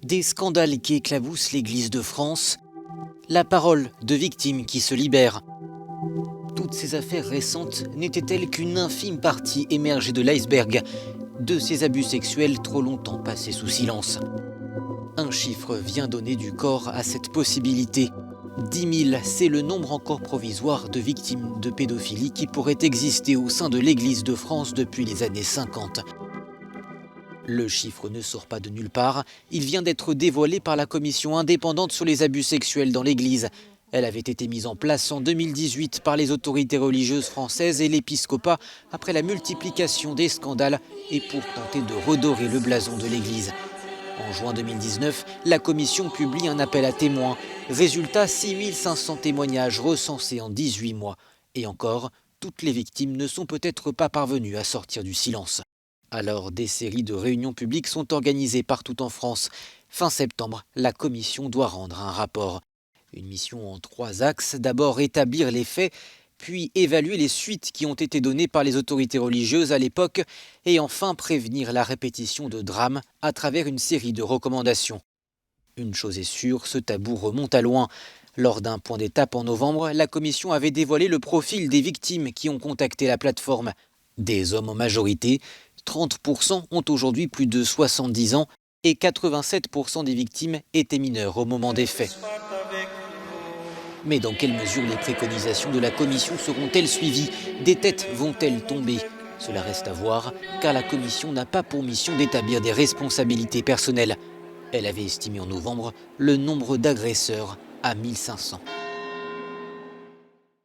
Des scandales qui éclaboussent l'Église de France, la parole de victimes qui se libèrent. Toutes ces affaires récentes n'étaient-elles qu'une infime partie émergée de l'iceberg de ces abus sexuels trop longtemps passés sous silence. Un chiffre vient donner du corps à cette possibilité. 10 000, c'est le nombre encore provisoire de victimes de pédophilie qui pourraient exister au sein de l'Église de France depuis les années 50. Le chiffre ne sort pas de nulle part, il vient d'être dévoilé par la commission indépendante sur les abus sexuels dans l'Église. Elle avait été mise en place en 2018 par les autorités religieuses françaises et l'épiscopat après la multiplication des scandales et pour tenter de redorer le blason de l'Église. En juin 2019, la commission publie un appel à témoins. Résultat, 6500 témoignages recensés en 18 mois. Et encore, toutes les victimes ne sont peut-être pas parvenues à sortir du silence. Alors, des séries de réunions publiques sont organisées partout en France. Fin septembre, la commission doit rendre un rapport. Une mission en 3 axes. D'abord, établir les faits, puis évaluer les suites qui ont été données par les autorités religieuses à l'époque, et enfin prévenir la répétition de drames à travers une série de recommandations. Une chose est sûre, ce tabou remonte à loin. Lors d'un point d'étape en novembre, la commission avait dévoilé le profil des victimes qui ont contacté la plateforme. Des hommes en majorité, 30% ont aujourd'hui plus de 70 ans et 87% des victimes étaient mineures au moment des faits. Mais dans quelle mesure les préconisations de la commission seront-elles suivies? Des têtes vont-elles tomber? Cela reste à voir, car la commission n'a pas pour mission d'établir des responsabilités personnelles. Elle avait estimé en novembre le nombre d'agresseurs à 1500.